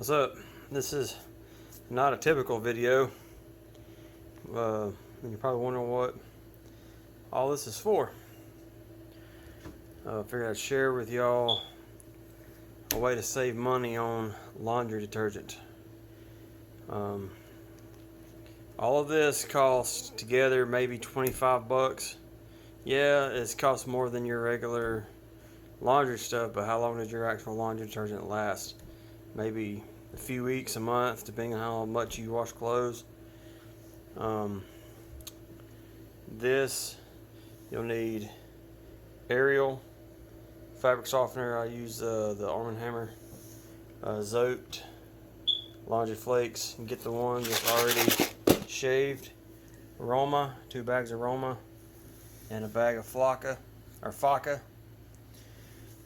What's up? This is not a typical video. And you're probably wondering what all this is for. I figured I'd share with y'all a way to save money on laundry detergent. All of this costs together maybe 25 bucks. Yeah, it's cost more than your regular laundry stuff, but how long does your actual laundry detergent last? Maybe a few weeks, a month, depending on how much you wash clothes. This, you'll need Ariel fabric softener. I use the Arm & Hammer Zote laundry flakes. You can get the ones that's already shaved. Aroma, 2 bags of Aroma, and a bag of Flocka or Focka.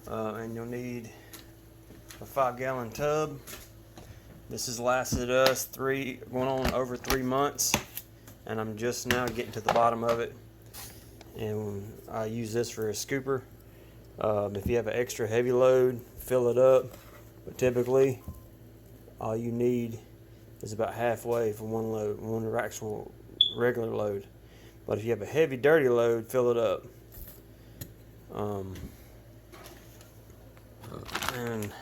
And you'll need a 5-gallon tub. This has lasted us going on over 3 months, and I'm just now getting to the bottom of it. And I use this for a scooper. If you have an extra heavy load, fill it up. But typically, all you need is about halfway for one load, one actual regular load. But if you have a heavy, dirty load, fill it up. And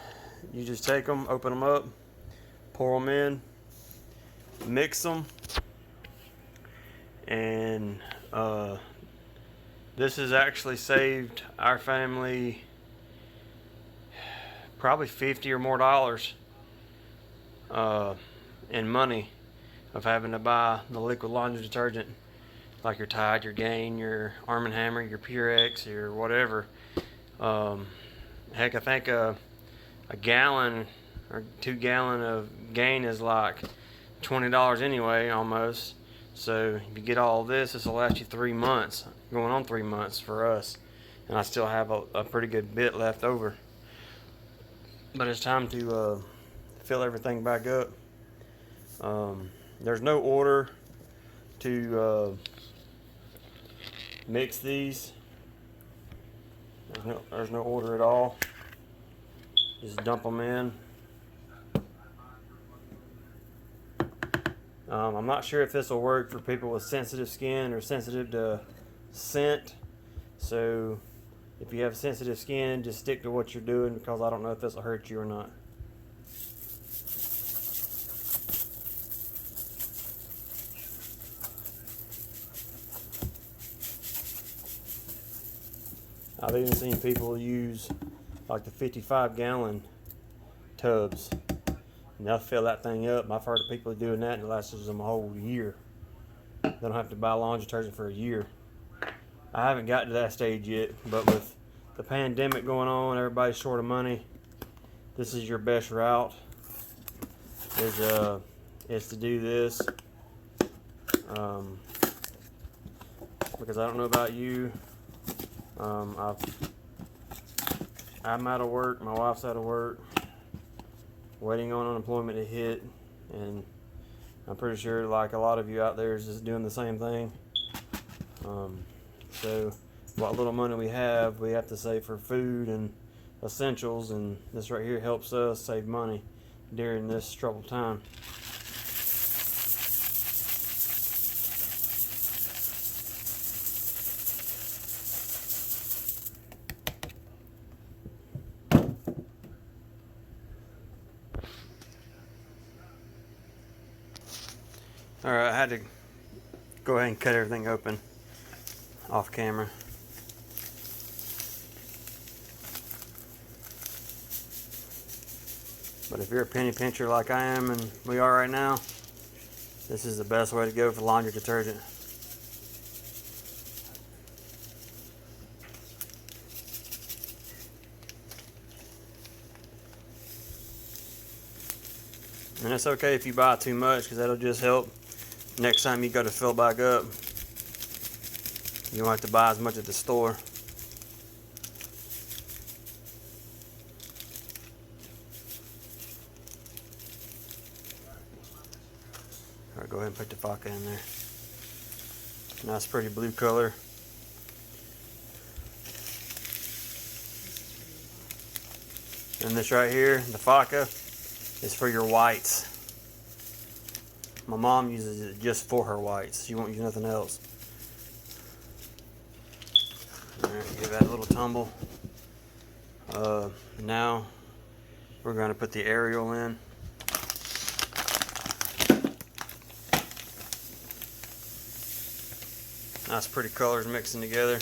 you just take them, open them up, pour them in, mix them, and this has actually saved our family probably $50 or more in money of having to buy the liquid laundry detergent, like your Tide, your Gain, your Arm & Hammer, your Purex, or whatever. Heck, I think a gallon or 2 gallon of Gain is like $20 anyway, almost. So if you get all this, this will last you 3 months, going on 3 months for us, and I still have a pretty good bit left over. But it's time to fill everything back up. There's no order to mix these. There's no order at all. Just dump them in. I'm not sure if this will work for people with sensitive skin or sensitive to scent. So if you have sensitive skin, just stick to what you're doing, because I don't know if this will hurt you or not. I've even seen people use like the 55-gallon tubs, and they'll fill that thing up. I've heard of people doing that, and it lasts them a whole year. They don't have to buy laundry detergent for a year. I haven't gotten to that stage yet, but with the pandemic going on, everybody's short of money. This is your best route. Is to do this, because I don't know about you. I'm out of work, my wife's out of work, waiting on unemployment to hit, and I'm pretty sure like a lot of you out there is just doing the same thing. So what little money we have to save for food and essentials, and this right here helps us save money during this troubled time. Alright, I had to go ahead and cut everything open off camera. But if you're a penny pincher like I am, and we are right now, this is the best way to go for laundry detergent. And it's okay if you buy too much, because that'll just help next time you go to fill back up. You don't have to buy as much at the store. Alright, go ahead and put the vodka in there. Nice pretty blue color. And this right here, the Focka, is for your whites. My mom uses it just for her whites. She won't use nothing else. Alright, give that a little tumble. Now we're going to put the Ariel in. Nice pretty colors mixing together.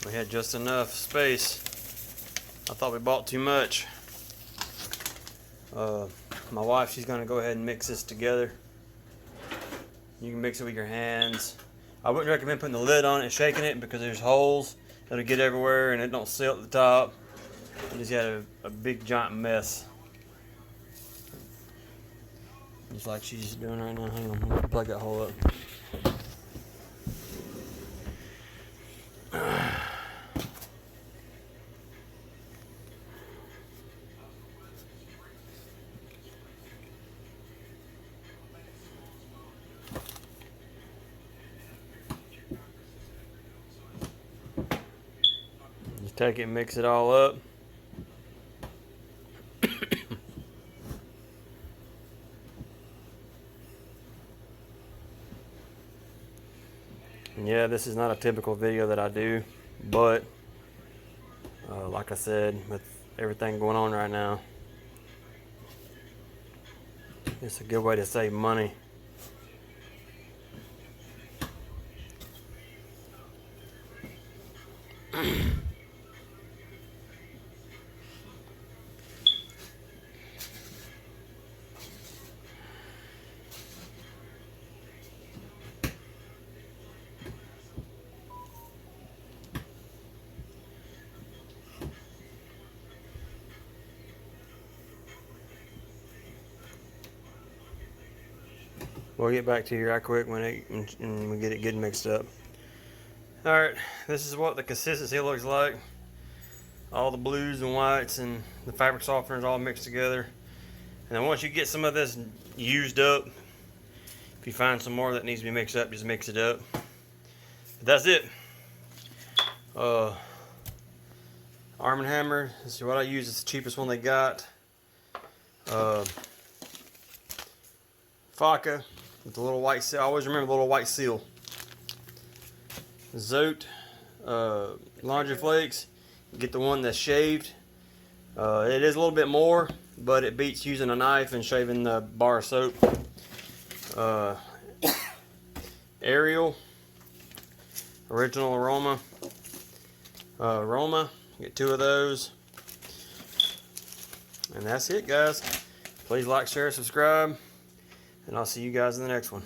We had just enough space. I thought we bought too much. My wife, she's going to go ahead and mix this together. You can mix it with your hands. I wouldn't recommend putting the lid on it and shaking it because there's holes that'll get everywhere and it don't seal at the top. You just got a big giant mess. Just like she's doing right now. Hang on, I'm gonna plug that hole up. Just take it and mix it all up. Yeah, this is not a typical video that I do, but like I said, with everything going on right now, it's a good way to save money. We'll get back to you right quick when we get it good mixed up. Alright, this is what the consistency looks like. All the blues and whites and the fabric softeners all mixed together. And then once you get some of this used up, if you find some more that needs to be mixed up, just mix it up. But that's it. Arm & Hammer, this is what I use. It's the cheapest one they got. Faca with the little white seal. I always remember the little white seal. Zote laundry flakes. Get the one that's shaved. It is a little bit more, but it beats using a knife and shaving the bar of soap. Ariel Original Aroma. Get 2 of those. And that's it, guys. Please like, share, subscribe. And I'll see you guys in the next one.